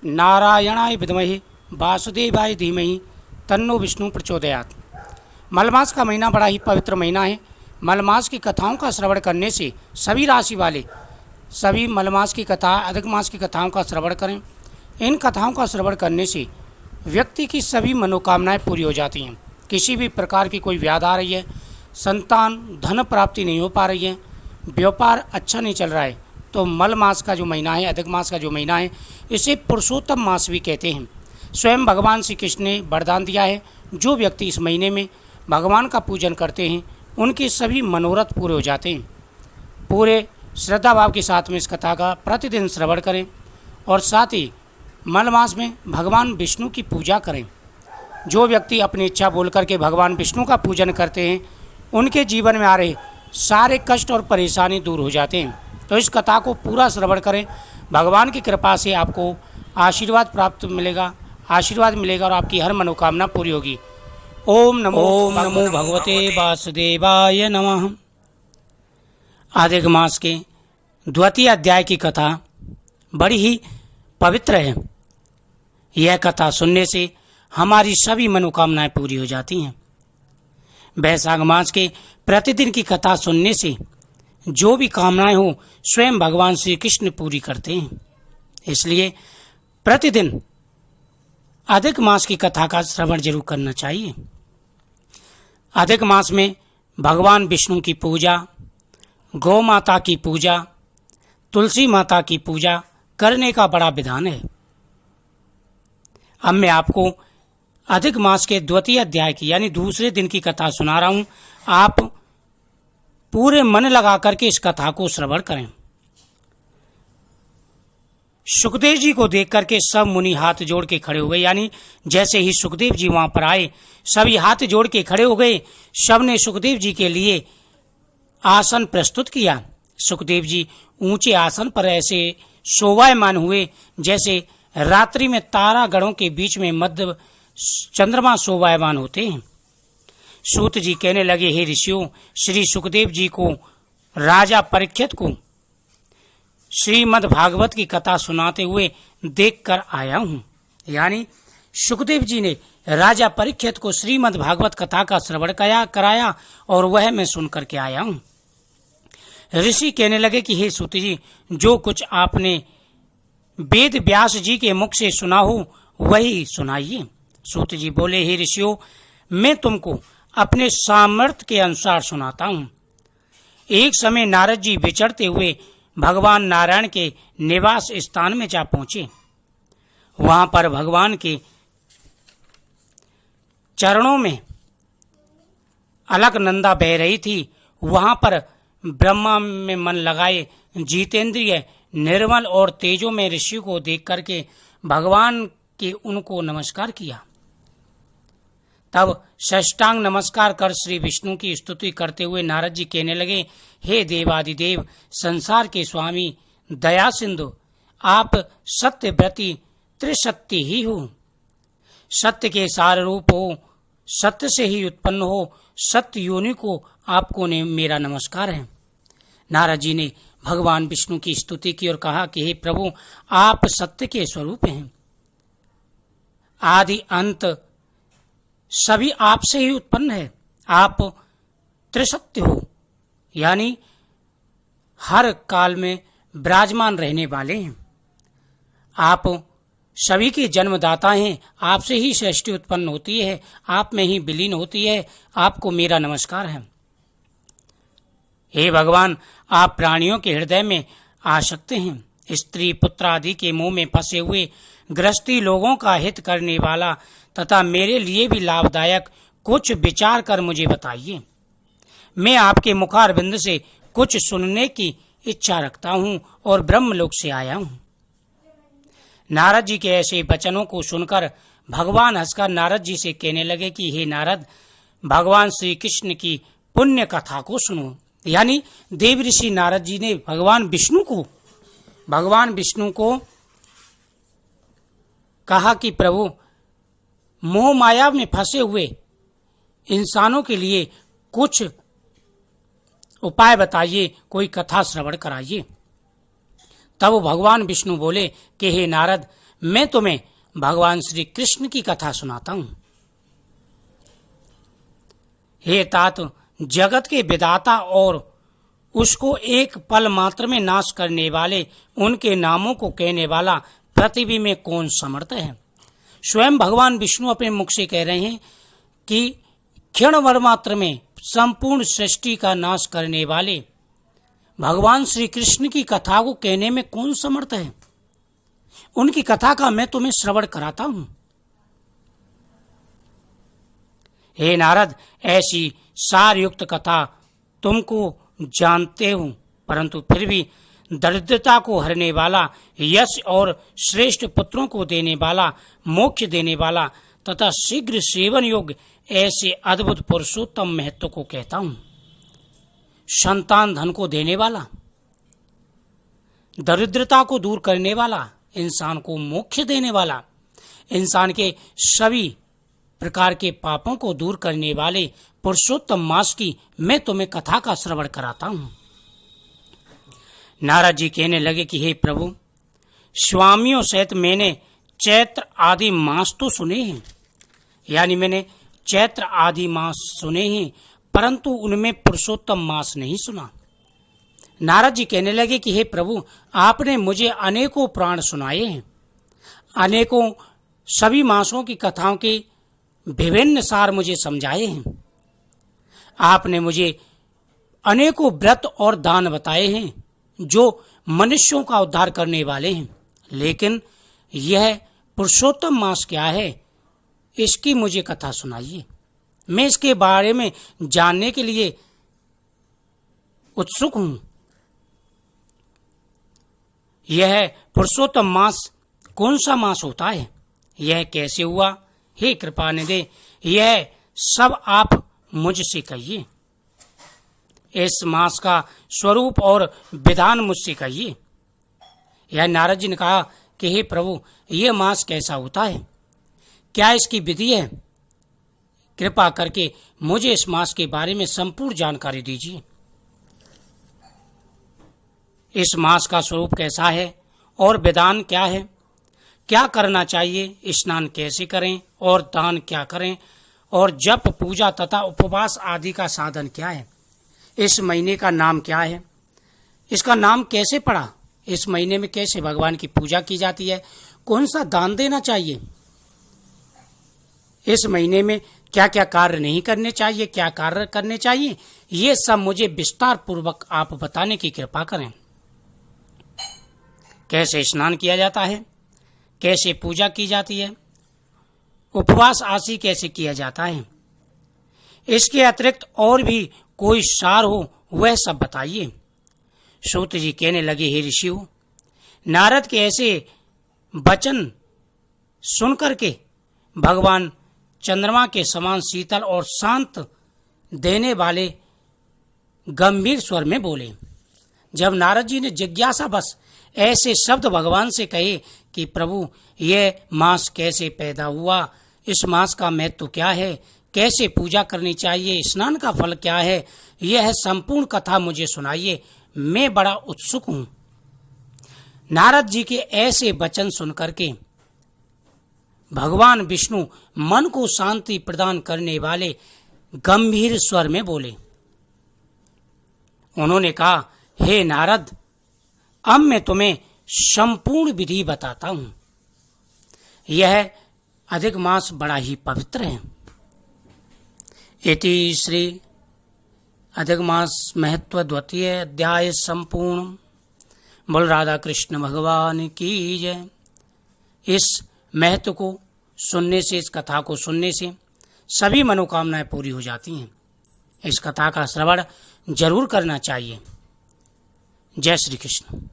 नारायणाय विद्महे वासुदेवाय धीमहि तन्नो विष्णु प्रचोदयात्। मलमास का महीना बड़ा ही पवित्र महीना है। मलमास की कथाओं का श्रवण करने से सभी राशि वाले सभी मलमास की कथा अधिक मास की कथाओं का श्रवण करें। इन कथाओं का श्रवण करने से व्यक्ति की सभी मनोकामनाएं पूरी हो जाती हैं। किसी भी प्रकार की कोई व्याध आ रही है, संतान धन प्राप्ति नहीं हो पा रही है, व्यापार अच्छा नहीं चल रहा है, तो मल मास का जो महीना है, अधिक मास का जो महीना है, इसे पुरुषोत्तम मास भी कहते हैं। स्वयं भगवान श्री कृष्ण ने वरदान दिया है, जो व्यक्ति इस महीने में भगवान का पूजन करते हैं उनके सभी मनोरथ पूरे हो जाते हैं। पूरे श्रद्धा भाव के साथ में इस कथा का प्रतिदिन श्रवण करें और साथ ही मल मास में भगवान विष्णु की पूजा करें। जो व्यक्ति अपनी इच्छा बोल करके भगवान विष्णु का पूजन करते हैं उनके जीवन में आ रहे सारे कष्ट और परेशानी दूर हो जाते हैं। तो इस कथा को पूरा श्रवण करें। भगवान की कृपा से आपको आशीर्वाद प्राप्त मिलेगा, आशीर्वाद मिलेगा और आपकी हर मनोकामना पूरी होगी। ओम नमो भगवते वासुदेवाय नमः। अधिक मास के द्वितीय अध्याय की कथा बड़ी ही पवित्र है। यह कथा सुनने से हमारी सभी मनोकामनाएं पूरी हो जाती हैं। वैशाख मास के प्रतिदिन की कथा सुनने से जो भी कामनाएं हो स्वयं भगवान श्री कृष्ण पूरी करते हैं। इसलिए प्रतिदिन अधिक मास की कथा का श्रवण जरूर करना चाहिए। अधिक मास में भगवान विष्णु की पूजा, गौ माता की पूजा, तुलसी माता की पूजा करने का बड़ा विधान है। अब मैं आपको अधिक मास के द्वितीय अध्याय की यानी दूसरे दिन की कथा सुना रहा हूं। आप पूरे मन लगा करके इस कथा को श्रवण करें। सुखदेव जी को देख करके सब मुनि हाथ जोड़ के खड़े हो गए। यानी जैसे ही सुखदेव जी वहां पर आए सभी हाथ जोड़ के खड़े हो गए। सब ने सुखदेव जी के लिए आसन प्रस्तुत किया। सुखदेव जी ऊंचे आसन पर ऐसे शोभायमान हुए जैसे रात्रि में तारागणों के बीच में मध्य चंद्रमा शोभायमान होते हैं। सूत जी कहने लगे, हे ऋषियों, श्री सुखदेव जी को राजा परीक्षित को श्रीमद् भागवत की कथा सुनाते हुए देखकर आया हूं। यानी सुखदेव जी ने राजा परीक्षित को श्रीमद् भागवत कथा का श्रवण कराया और वह मैं सुन करके आया हूं। ऋषि कहने लगे कि हे सूत जी, जो कुछ आपने वेद व्यास जी के मुख से सुना हो वही सुनाइए। सूत जी बोले, हे ऋषियों, मैं तुमको अपने सामर्थ्य के अनुसार सुनाता हूं। एक समय नारद जी विचरते हुए भगवान नारायण के निवास स्थान में जा पहुंचे। वहां पर भगवान के चरणों में अलकनंदा बह रही थी। वहां पर ब्रह्मा में मन लगाए जितेंद्रिय निर्मल और तेजो में ऋषि को देख करके भगवान के उनको नमस्कार किया। तब साष्टांग नमस्कार कर श्री विष्णु की स्तुति करते हुए नारद जी कहने लगे, हे देवादिदेव, संसार के स्वामी, दया सिंधु, आप सत्यव्रती त्रिसत्य ही हो। सत्य के सार रूप हो, सत्य से ही उत्पन्न हो, सत्य योनि को आपको ने मेरा नमस्कार है। नारद जी ने भगवान विष्णु की स्तुति की और कहा कि हे प्रभु, आप सत्य के स्वरूप हैं। आदि अंत सभी आपसे ही उत्पन्न है। आप त्रिसत्य हो, यानी हर काल में विराजमान रहने वाले हैं। आप सभी के जन्मदाता हैं। आपसे ही सृष्टि उत्पन्न होती है, आप में ही विलीन होती है। आपको मेरा नमस्कार है। हे भगवान, आप प्राणियों के हृदय में आ सकते हैं। स्त्री पुत्र आदि के मुंह में फंसे हुए गृहस्थी लोगों का हित करने वाला तथा मेरे लिए भी लाभदायक कुछ विचार कर मुझे बताइए। मैं आपके मुखारविंद से कुछ सुनने की इच्छा रखता हूं और ब्रह्मलोक से आया हूं। नारद जी के ऐसे वचनों को सुनकर भगवान हंसकर नारद जी से कहने लगे कि हे नारद, भगवान श्री कृष्ण की पुण्य कथा को सुनो। यानी देव ऋषि नारद जी ने भगवान विष्णु को कहा कि प्रभु, मोह माया में फंसे हुए इंसानों के लिए कुछ उपाय बताइए, कोई कथा श्रवण कराइए। तब भगवान विष्णु बोले कि हे नारद, मैं तुम्हें भगवान श्री कृष्ण की कथा सुनाता हूं। हे तात, जगत के विधाता और उसको एक पल मात्र में नाश करने वाले, उनके नामों को कहने वाला पृथ्वी में कौन समर्थ है? स्वयं भगवान विष्णु अपने मुख से कह रहे हैं कि क्षण भर मात्र में संपूर्ण सृष्टि का नाश करने वाले भगवान श्री कृष्ण की कथा को कहने में कौन समर्थ है? उनकी कथा का मैं तुम्हें श्रवण कराता हूं। हे नारद, ऐसी सारयुक्त कथा तुमको जानते हो, परंतु फिर भी दरिद्रता को हरने वाला, यश और श्रेष्ठ पुत्रों को देने वाला, मोक्ष देने वाला तथा शीघ्र सेवन योग्य ऐसे अद्भुत पुरुषोत्तम महत्व को कहता हूं। संतान धन को देने वाला, दरिद्रता को दूर करने वाला, इंसान को मोक्ष देने वाला, इंसान के सभी प्रकार के पापों को दूर करने वाले पुरुषोत्तम मास की मैं तुम्हें कथा का श्रवण कराता हूं। नारद जी कहने लगे कि हे प्रभु, स्वामियों सहित मैंने चैत्र आदि मास तो सुने हैं, यानी मैंने चैत्र आदि मास सुने हैं, परंतु उनमें पुरुषोत्तम मास नहीं सुना। नारद जी कहने लगे कि हे प्रभु, आपने मुझे अनेकों पुराण सुनाए हैं, अनेकों सभी मासों की कथाओं के विभिन्न सार मुझे समझाए हैं। आपने मुझे अनेकों व्रत और दान बताए हैं जो मनुष्यों का उद्धार करने वाले हैं, लेकिन यह पुरुषोत्तम मास क्या है, इसकी मुझे कथा सुनाइए। मैं इसके बारे में जानने के लिए उत्सुक हूं। यह पुरुषोत्तम मास कौन सा मास होता है? यह कैसे हुआ? हे कृपा निधे, यह सब आप मुझसे कहिए। इस मास का स्वरूप और विधान मुझसे कहिए। यह नारद जी ने कहा कि हे प्रभु, यह मास कैसा होता है, क्या इसकी विधि है? कृपा करके मुझे इस मास के बारे में संपूर्ण जानकारी दीजिए। इस मास का स्वरूप कैसा है और विधान क्या है? क्या करना चाहिए? स्नान कैसे करें और दान क्या करें? और जप, पूजा तथा उपवास आदि का साधन क्या है? इस महीने का नाम क्या है? इसका नाम कैसे पड़ा? इस महीने में कैसे भगवान की पूजा की जाती है? कौन सा दान देना चाहिए? इस महीने में क्या क्या कार्य नहीं करने चाहिए, क्या कार्य करने चाहिए, ये सब मुझे विस्तार पूर्वक आप बताने की कृपा करें। कैसे स्नान किया जाता है, कैसे पूजा की जाती है, उपवास आदि कैसे किया जाता है, इसके अतिरिक्त और भी कोई सार हो वह सब बताइए। सूत जी कहने लगे, हे ऋषियों, नारद के ऐसे वचन सुनकर के भगवान चंद्रमा के समान शीतल और शांत देने वाले गंभीर स्वर में बोले। जब नारद जी ने जिज्ञासा बस ऐसे शब्द भगवान से कहे कि प्रभु, यह मास कैसे पैदा हुआ, इस मास का महत्व क्या है, कैसे पूजा करनी चाहिए, स्नान का फल क्या है, यह संपूर्ण कथा मुझे सुनाइए, मैं बड़ा उत्सुक हूं। नारद जी के ऐसे वचन सुनकर के भगवान विष्णु मन को शांति प्रदान करने वाले गंभीर स्वर में बोले। उन्होंने कहा, हे नारद, अब मैं तुम्हें संपूर्ण विधि बताता हूं। यह अधिक मास बड़ा ही पवित्र है। इति श्री अधिक मास महत्व द्वितीय अध्याय संपूर्ण। बोल राधा कृष्ण भगवान की जय। इस महत्व को सुनने से, इस कथा को सुनने से सभी मनोकामनाएं पूरी हो जाती हैं। इस कथा का श्रवण जरूर करना चाहिए। जय श्री कृष्ण।